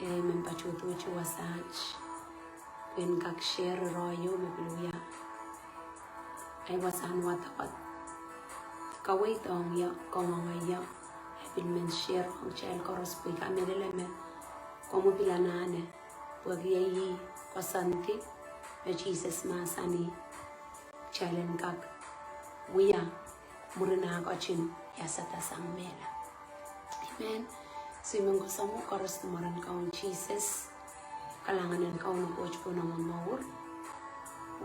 Mempachutu chuasach. When kak share royo me beluya. I was on what about Kawait on ya, Komaya. I will men share on child chorus with a medeleme. Como pilanane. Puagi Kosanti. Jesus Masani. Challenge kak. We are Murina Gochin Yasata Sangmela. Amen. Swimming ko sa mo, chorus tumaran kaon Jesus. Kalanganan kaon ng coach po naman maur.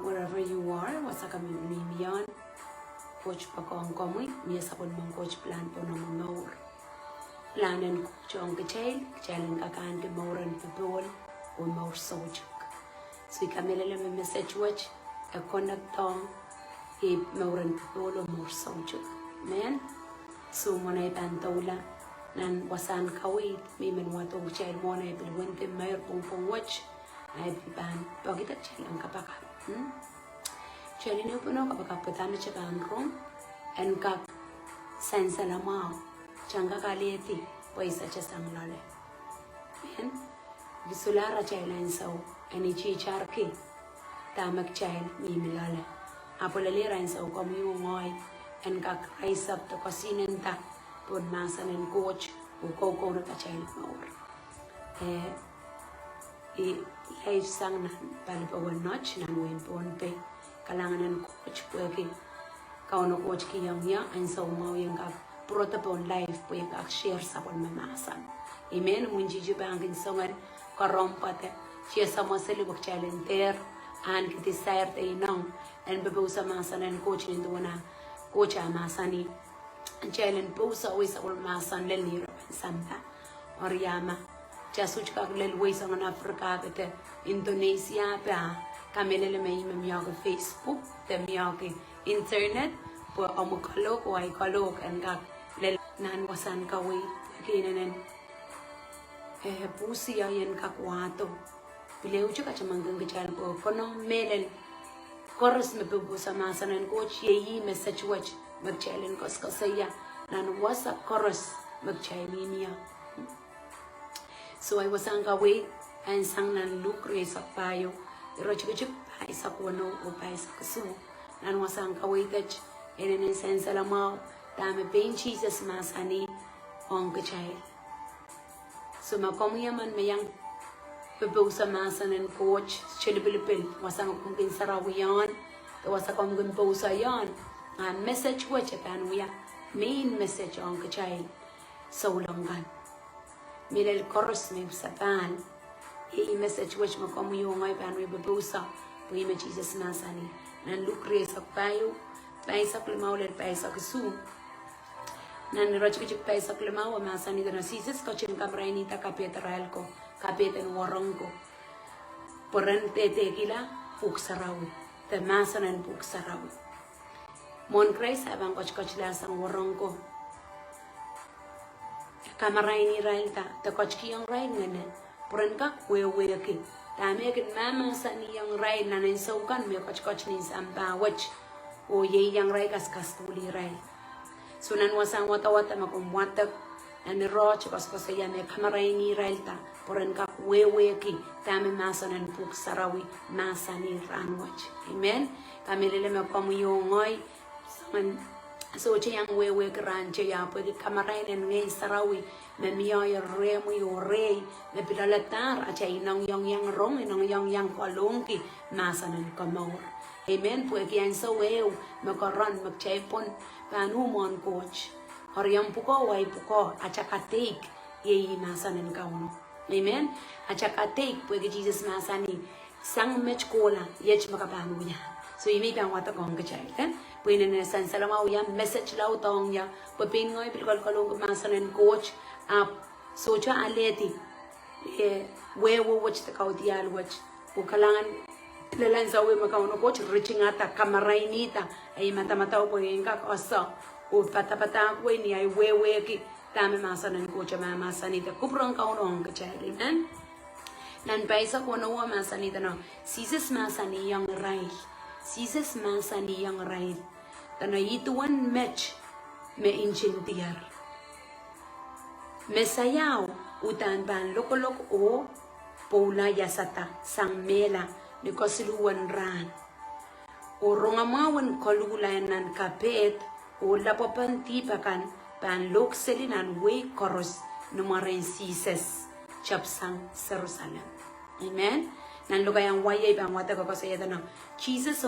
Wherever you are, wasa kami unimiyan. Coach pa ko ang kamoy, miya sa kon mong coach plan po naman maur. Planan coach ang kachayl, kachaylan kakaan ke mauran pipol, o maur sojak. So kami lalang may message watch, connectong, mauran pipol o maur sojak. Amen. So muna ipantaw nan wasan kawit may menwatong child mo na ibilwente mayor pong watch ay biban pagita child ang kapaka child ini puno kapaka petana chaka angrom and kak sense lamao changa kalieti paisa chasang lale men bisulara child and so ani chi charki tamak child mi milale apolali rain so komu ngoy and kak rise up to kosinenta pun masan and coach uko ko na child maur life sang nan palpawan notch nan win pon pe kalangan coach pwede kauno coach ki yang ya ang so mau yang ka protapon life po yang share sa pon mamasan amen munji ju bangin songan karompate siya sama seli bok chalenter an kiti sayar te inong and bebe usa masan and coach nito na coach amasani Challenge posa always all masan leliro samba oriama jasuch kag lel ways ang Africa kete Indonesia pa kamelele may miyag Facebook te miyag internet po amukalok o ay kalok and kag lel nan wasan kawi kinanen pusi ayen kakwato bileu chuka chamangeng kechal po kono melen chorus me bubu sa masan and coach yeyi message watch magchallenge koskosaya nan wasa chorus magchayniya so I was ang kawit and sang nan lukre sa payo pero chikuchip ay sa kuno o pay sa kasu nan wasa ang kawit at enen sense lamao dame pain Jesus masani ong kachay so makomuya man mayang bubu sa masan and coach chilibilipil wasang kung sarawiyan wasa kong po sa yan and message which pan we main message on kachay so longan milel chorus me sa pan message which makomo yung ay pan we babusa we me Jesus masani nan lukre sa payo pay sa klimaw le pay sa kusu nan rochik pay sa klimaw masani na Jesus ko chin kamraini ta kapetral ko kapeten warong ko poran tete kila puksaraw te masanan puksaraw Mon Christ abang coach la sang warong ko. Kamaray ni Railta, the coach ki yung Rail ngene. Puran ka wewe ki. Dami kin mama sa ni yung Rail na ninsokan me coach ni samba watch. O ye yung Rail kas tuli Rail. Sunan wasang wata makumwatak na ni Roch kaskasaya me kamaray ni Railta. Puran ka wewe ki. Dami masa nan puk sarawi masa ni ranwatch. Amen. Kami lele me komuyongoy. So yang wewe keranche ya pwede kamaray na ngay sarawi na miya yung remo yung rey na pilalatar at siya inang yang rong inang yang kalongki masa ng kamawar amen pwede yan sa wew makaran magchaypon panumon coach or yung puko way puko at saka take yeyi masa ng kauno amen at saka take pwede Jesus masa ni sang mech kola yech makapano niya so imi pang wata kong kachay kan pwede na san salamaw yan message law tong ya papin ngoy pilkol kalong masanen coach up so cha aleti wewo watch the kaudial watch o kalangan lalan sa we makauno coach reaching ata kamaray nita ay mata-mata po yung kakosa o pata-pata ko ni ay wewe ki tama masanen coach masanita kuprang kauno ang kachay amen nan paisa ko no masanita no Jesus masani yang rai Jesus masani yang rai tana ituan match me inchintiar mesayaw utan ban lokolok o Paula yasata sang mela ni kosiluan ran. O rongamawan Koluhla nan kapet o lapapan tipakan ban lok selinan way koros numaren sises chapsang Jerusalem. Amen. Nan lugayang wayay bang wata ko sa na Jesus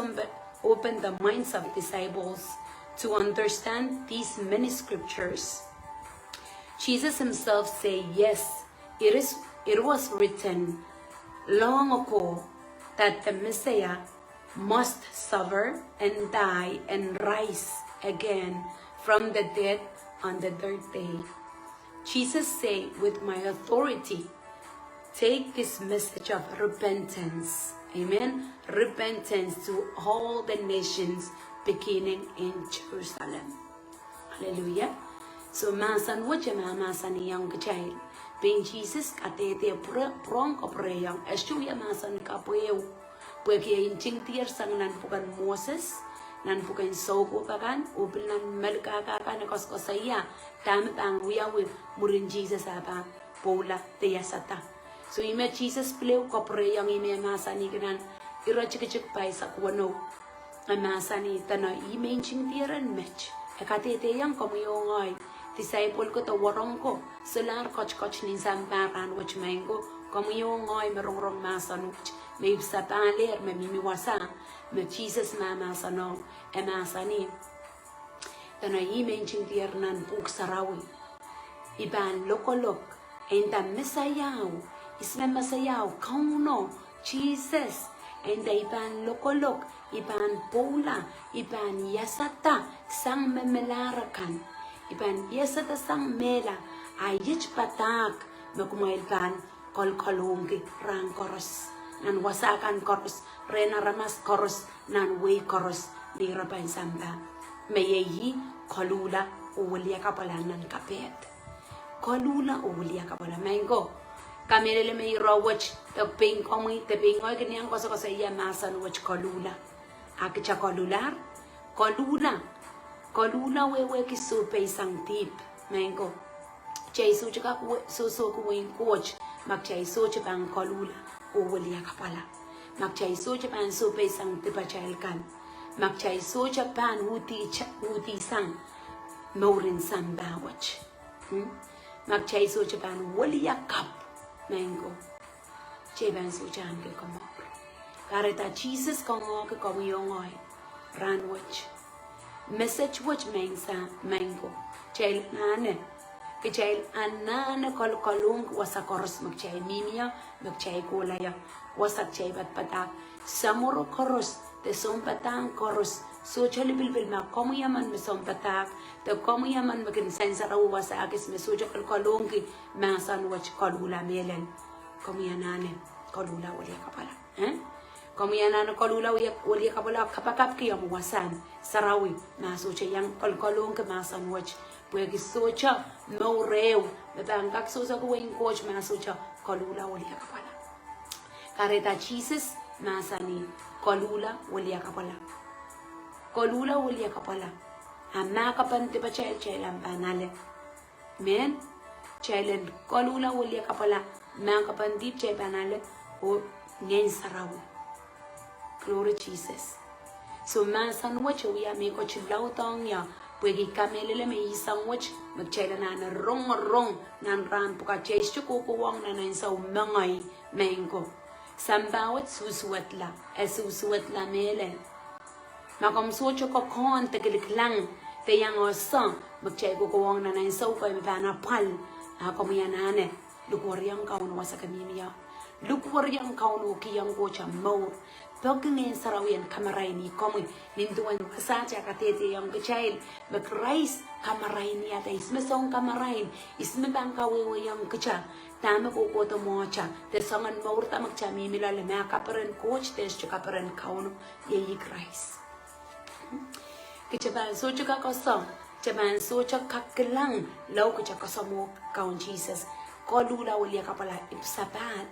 opened the minds of disciples to understand these many scriptures. Jesus himself said, yes, it was written long ago that the Messiah must suffer and die and rise again from the dead on the third day. Jesus said, with my authority, take this message of repentance, amen, repentance to all the nations beginning in Jerusalem. Hallelujah. So masan wacha masan yang kecil, ben Jesus katete prong opreyang estuya masan kapeu, porque incing tier sang nan bukan Moses, nan bukan sogo pagan, upil nan melka kakan koskosaya, tamat ang wiyawi murin Jesus apa, Paula teyasata. So ime Jesus pleu opreyang ime masani kanan, ira chikchik paisa kuano, masani tana ime incing tieran match, ekatete yang komuyongoy. Disciple ko to warong ko selar koch ni sambaran wach mango como yo ngoy merong masanuch me sapaler me mimiwasa me Jesus ma masano e masani tana mention tiernan puk sarawi iban lokolok enda mesayaw isme mesayaw kauno Jesus enda iban lokolok iban Paula iban yasata sang memelarakan iban yesata sang mela ayich patak makumail ban kolkolongi ran koros nan wasakan koros rena ramas koros nan way koros ni rapan samba meyeyi Koluhla ulia kapala nan kapet Koluhla ulia kapala mengo kamelele me rawach the ping komi the ping oy kanyang kosa iya masan wach Koluhla akicha Koluhla wewe kisupe sang tip mengo chay so chaka so ko wing coach mak chay so chapang Koluhla o walia kapala mak chay so chapan so pe sang tipa chayel kan mak chay so chapan uti sang morin sang bawach mak chay so chapan walia kap mengo chay ban so chan ke komok kareta Jesus komok komuyongoy ranwach message which mensa mango chail nane ke chail anane kolung wasa koros mak chay mimia mak chay kolaya wasak chay bat patak samoro koros te som patang koros so chali bilbil ma komu yaman me som patak te komu yaman makin sensara wasa akis me so chal kolung ki masan wach Koluhla melen komu yanane Koluhla wali kapala Como yana na Koluhla ulia kapala kapakap ki yamu wasan sarawi na socha yang kolkolong ke masan wach puegi socha no reu betangak socha ko wing coach na socha Koluhla ulia kapala kareta Jesus masani Koluhla ulia kapala amma kapan tiba chelam banale men chelen Koluhla ulia kapala ma kapan dip che banale o ngen sarawi. Glory Jesus. So masan wach we are make coach lautong ya puegi kamelele me isang wach magchela na rong nan ran puka chase ko wang na nan sa mangay mengo sambawat susuwatla mele makom socho ko kon tegiliklang te yang osa magchay ko wang na nan sa ko me bana pal ako miyanane lukwariang kaun wasa kamimiya lukwariang kaun ukiyang ko chamor Pagkingin sarawian kamaraini komi ninduan kasacha katete yang kecil bekrais kamaraini ada isme song kamarain isme bangka wewe yang kecil tama ko to mocha te songan maur tamak chami milale ma kaperen coach tes kaperen kauno ye krais kichaban socha ka kosa chaban socha kaklang law kicha kasamo kaun Jesus Koluhla ulia kapala ipsaban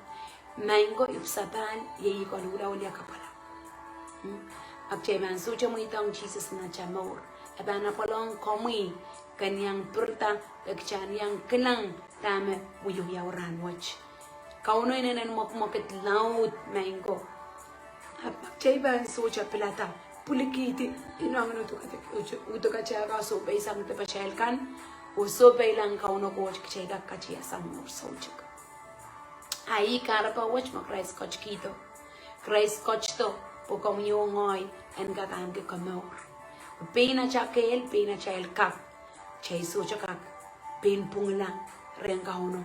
mango ipsaban ye Koluhla ulia kapala Akcheman socha mo itong Jesus na chamor abana polong komi kan yang perta kechan yang kenang tame wiyu yauran watch kauno inen moket laut mango apak chaiban socha pelata pulikiti inang no to kacha so bay sang te pachel kan o so bay lang kauno ko chaiga kachia sang mor socha ai karapa watch ma Christ coach kito Christ coach to po komyo ngoy en gagan ke kamor pena chakel pena chael kak chai socha kak pen pungla rengauno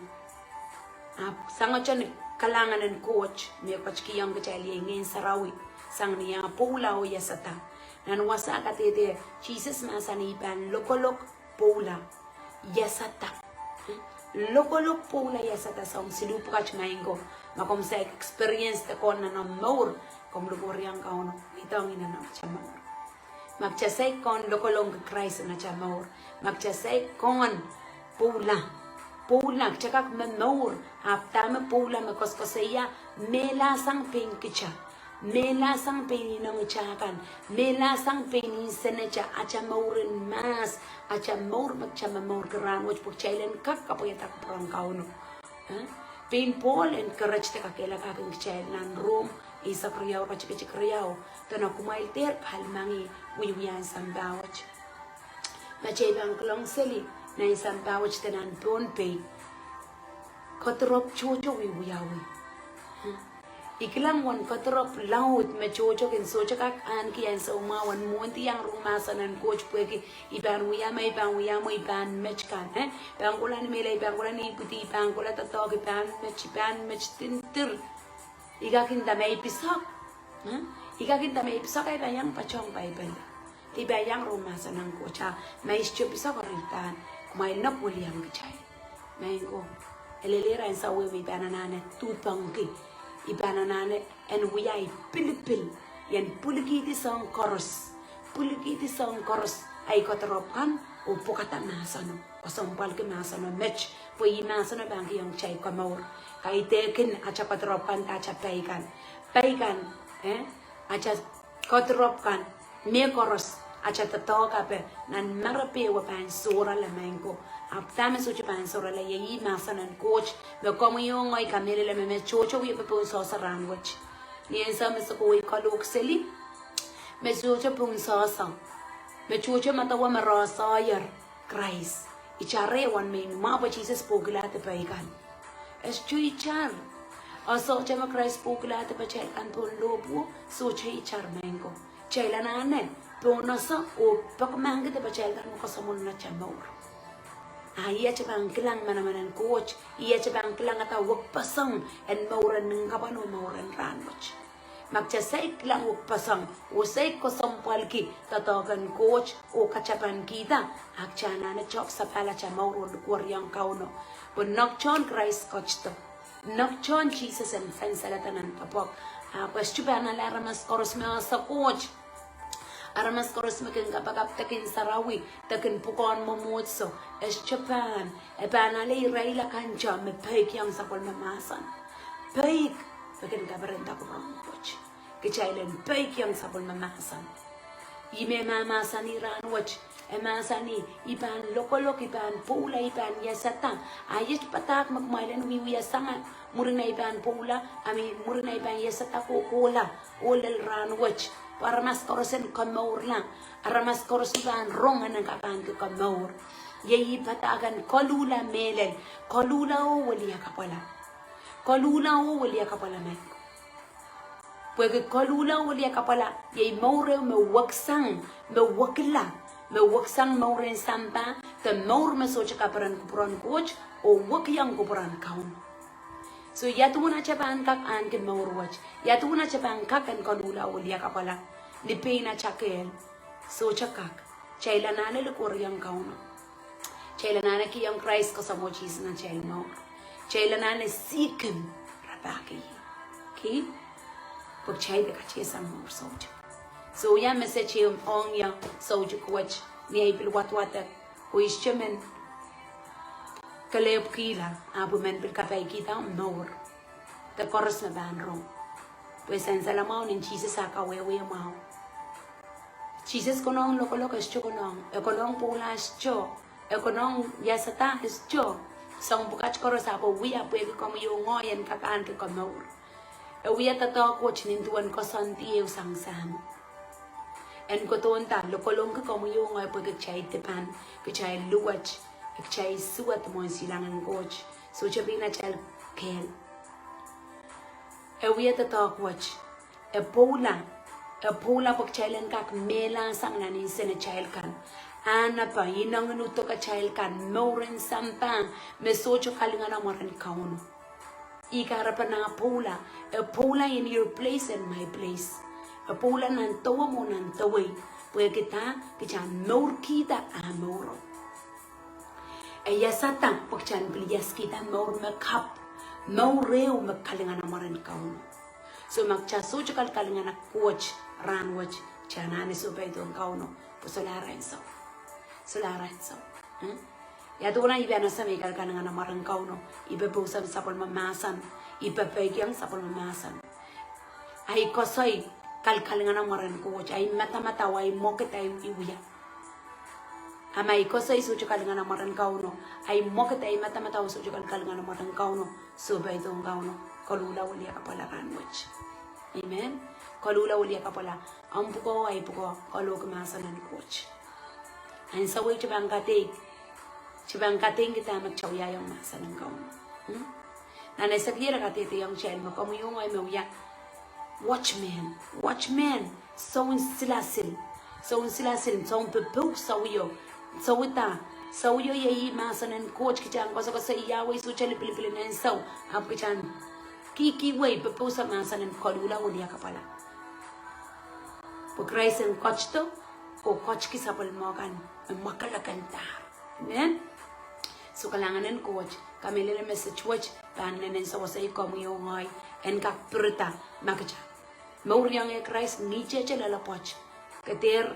sanga chan kalangan en coach me coach ki yang chali ngin sarawi sang niya pula o yasata nan wasa katete Jesus masani ban lokolok pula yasata lokolok pula yasata sang silu prach maingo makom sa experience te kon na more kom lugor yang kauno itong ina na chamor magchasay kon lokolong Christ na chamor magchasay kon pula chakak menor aptame pula me koskosaya mela sang pinkicha mela sang peni nang chakan mela sang peni senecha acha maurin mas acha maur magchama maur gran wach pukchailen kak kapoyata prang kauno pen Paul en courage te kakela kaking chail nan Rome isa kriyaw kachik kriyaw tana kumail ter palmangi wiyan sambawach machay bang klong seli na isang bawach tanan pon pay kotrop chocho wiyawi iklang wan kotrop laut me chocho kin socha kak an ki an so ma wan monti yang rumasanan coach pweki iban wiyama iban mechkan bang kulan mele bang kulan iputi bang kulan tatok iban mech tintir igakin damay pisok ay bayang pachong Bible ti bayang rumasanan coach may isyo pisok oritan may nak William kachay may ko elelera en sawe mi bananane tutangki ibananane en wiyai pilipil yan pulikiti sang koros ay kotropan o pokata masano kosompal ke masano match po masano bangki yang chay kamor kay tekin acha kotropan acha paikan acha kotropan me koros acha tatoka pe nan marape wa pan sura la mango aptame suchi pan sura la yi masanan coach me como yo ngoy kamele le me chocho wi pe pun so sa ranwich ni ensa me so ko kalok seli me chocho pun so sa me chocho mata wa marasa yar Christ ichare wan me ma ba Jesus pogla te paikan es chui char aso chama Christ pogla te pa chel kan pun lobu so chei char mango chela nane Ponosa o pakmang kita bacaan kan mo kasamon na chamor. Iya cabang kilang mana coach, iya cabang kilang ata wak pasang en mauran ng kabano mauran ranwich. Magchasay kilang wak pasang, usay ko sampalki tatagan coach o kachapan kita, akchana na chok sa pala chamor o lukuryang kauno. But nokchon Christ coach to. Nokchon Jesus and fansalatanan kapok. Pastupan na laramas koros me sa coach. Aramas koros makin kapagap takin sarawi takin pukon momotso es Japan e banale raila kancha me peik yang sakol mamasan peik makin kabarenta ko mampoch kichailen peik yang sakol mamasan ime mamasan iran watch e masani iban lokolok iban pula iban yasata ayet patak magmailen wiwi yasanga murina iban pula ami murina iban yasata ko kola olel ran watch Aramas korosen kamor lang. Aramas korosiban rongan ng kapan ke kamor. Yeyi patagan Koluhla melel. Koluhla o wali kapala. Koluhla o wali kapala men. Pwede Koluhla o wali kapala. Yeyi maure me waksang mauren samba. Te maur me socha kaparan kupuran coach o wakyang kupuran kaun. So yatu na chapan kak an ke maurwach. Yatu na chapan kak an Koluhla o wali kapala. Ni pena chakel so chakak chaila nane le koryang kauno chaila nane ki yang Christ ko sa mo Jesus na chail mo chaila nane sikim rabaki ki pag chaila ka chesa mo so ya message yung ong ya so jukwach ni ay pilwat-wata ko isyamen kalep kila abu men bil kapay kita nor the chorus na banro pues en salamao nin Jesus akawewe mao Jesus konong lokolok es cho konong ekolong pula es cho ekonong yasata is jo sang bukat koros apo wiya pwe ko yo ngoyen kakan ke komor e wiya tata ko chinin tuan ko santi e sang sang en ko ton ta lo kolong ko mo yo ngoy pwe ke chai tepan ke chai luwach ke chai suat mo silang en coach so chabina chal kel e wiya tata ko e pola pag chailen kak mela sang nani sene chail kan ana pa inang nuto ka chail kan moren sampang me socho kalinga na moren kauno ikara pa na a pola in your place and my place a pola nan tawa mo nan taway pwede kita kichan mor kita amoro e yasata pag chan bilyas kita mor makap mor reo makalinga na moren kauno so magchaso chakal kalinga na coach ran watch chanane so bay don kauno posolara enso ya dona ibe na sami kal kananga na marang kauno ibe busam sapol mamasan ibe pegyang sapol mamasan ai kosoi kal kalinga na marang coach ai mata wai moket ai ibuya amai kosoi so chakal kalinga na marang kauno ai moket ai mata so chakal kalinga na marang kauno so bay don kauno Koluhla ulia kapala ran watch amen Koluhla ulia kapala ampuko ay puko kalog masanan coach an saway chibang kating kita magchawya yung masanan ko na naisakira katiti yung chel mo kung yung ay mawya watchman sawin silasil sawin pepuk sawiyo sawiyo yayi masanan coach kichan kosa kosa iyaway so chali pilipili na yung saw ap kichan kiki way pepuk sa masanan Koluhla ulia kapala Pagkaisen coach to, o coach ki sapal mo kan, makalakanta. Amen? So kalanganan coach, kami lele message watch, panen sa wasay komo yung ngay, en kak pruta, makacha. Mauriyang e Christ, ni cheche lalapoch. Kater,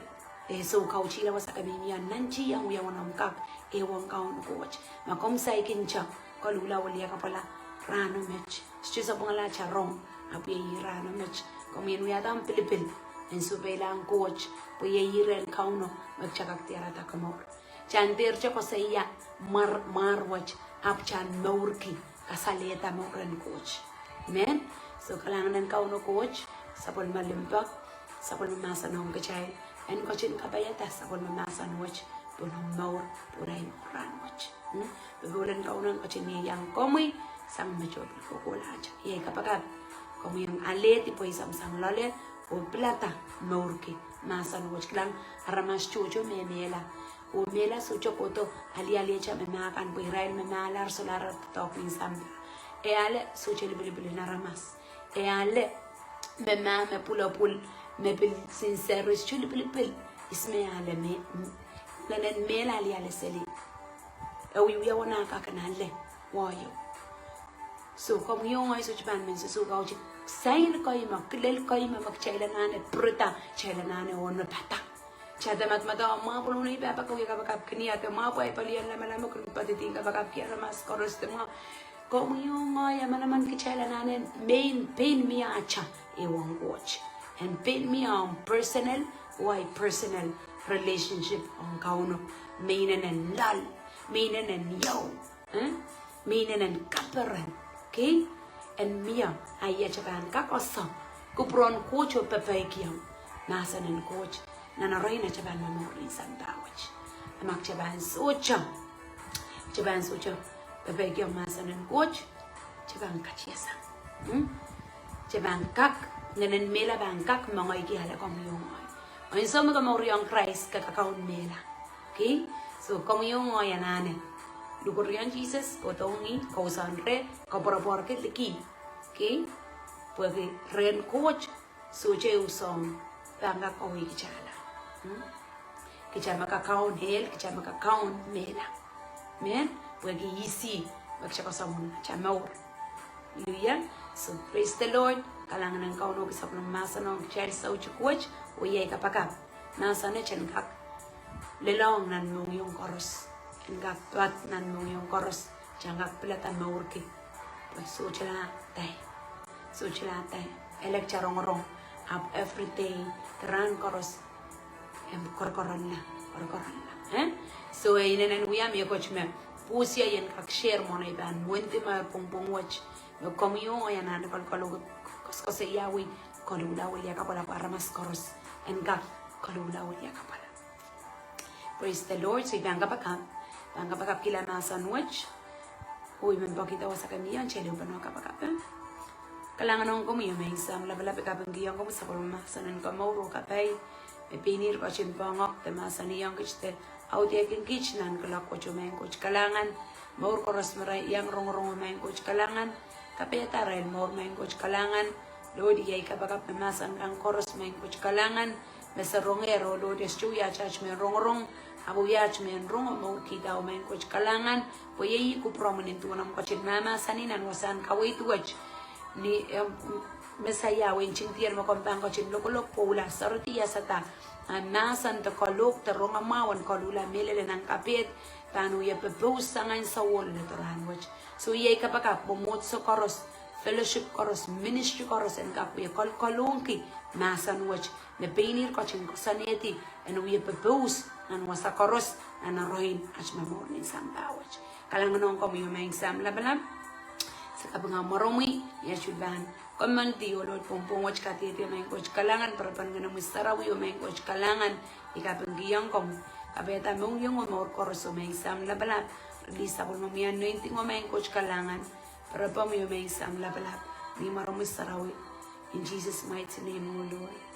so kauchi la wasa kami niya, nanchi yang uyawan kak, ewang kaon coach. Makom sa ikincha, Koluhla ulia kapala, rano mech. Stu sa pangala charong, api rano mech. Kami yata ang Pilipin. En su belang coach puye yiren kauno magchakak tiara ta kamor chan der chako saya marwach ap chan maurki kasaleta mauren coach amen so kalangan kauno coach sapol malimpak sapol mamasa nong kachay en coachin kabayata sapol mamasa watch punong maur puray moran watch begulan kauno coachin yang komi sang mechot kokolacha ye kapagad komi yung aleti po isang lolet o plata maurke masan watch klang aramas chucho memela o mela sucho koto ali cha memakan po irail memalar solar talking samba e ale sucho libili na ramas e ale mema me pul me bil sincero chuli pil isme ale me lanen mela ali seli e wi wana ka kanale wayo so como yo ay sucho ban men so gauchi sain koi maklel koi magchaila nane pruta chaila nane ono pata chada mata ma polo ni papa ko ka bakap kniya te ma po ay palian la malama ko patiting ka bakap kya mas koros te mo ko yung ay manaman ki chaila nane main pain mi acha e wong watch and pain mi on personal relationship on kauno mainen and lal mainen and yo mainen and kaperan okay en mia ayya chakan kakosa kupron coach o pepekiam masanen coach nana reina chaban memori sandawich amak chaban socha pepekiam masanen coach chaban kachiasa chaban kak ngenen mela bangkak mangoy gihala komyongoy on so mga moriong Christ kakakaon mela okay so komyongoy anane Lugurian Jesus, kotongi, kausanre, kapora ke liki, okay? Porque ren coach, soje usong, bangga kawi kichala, kichala makakaon hel, kichala makakaon mela, men, porque isi, magshakasamun, chamaur, Hallelujah. So praise the Lord. Kalangan ng kauno sa masa ng child sa coach, o yay kapakap, nasa na chankak, lelong nan mong yung koros. Enggak tuat nan mong yung koros jangan pelatan maurki pues sucila tay elek charong rong up every day teran koros em korkoron la or corona. So in and we are me coach me, Pusia and Kakshare Monaban, Wintima Pong watch, the commune and Kolu Coscosa Yawi, Koluhla will Yakapala Paramas Coros, and Gap Koluhla will Yakapala. Praise the Lord, so Bangapaka Kila Sandwich, who even Bokita was a Kamian Chelubano Kapaka. Kalangan ko may isang labalapit kapag giyang ko sa kulmasan ng kamoro kapay pinir ko sin pangok temasan iyang kiste audio king kitchenan kalak ko chumen ko kalangan maur ko rasmaray yang rong men ko kalangan kapay taray maur men ko kalangan lodi yay kapag pemasan ang koros men ko kalangan mesa rongero lodi stuya chach men rong abu yach men rong maur kita men ko kalangan po yay ko prominent tunam ko chin mama saninan wasan kawait watch ni mesaya wen chintier mo kompang ko chin lokolok pula sarti ya sata nasan to kolok te ronga mawan kolula melele nang kapit tanu ya pepos sangan sa wol ne toran watch so ye kapaka pomot so koros fellowship koros ministry koros en kapu ya kolonki nasan watch ne penir ko chin ko saneti en we pepos nan wasa koros na roin ach morning samba watch kalangon ko mo yung sam labalam sa kabang maromi ya chuban kaman di olot pompong watch katete may coach kalangan para pangan mo sarawi o may coach kalangan ikapang giyang kom kabeta mong yung umor korso may sam labalap release ako mo miyan 90 mo may coach kalangan para pa mo may sam labalap ni maromi sarawi in Jesus mighty name, O Lord.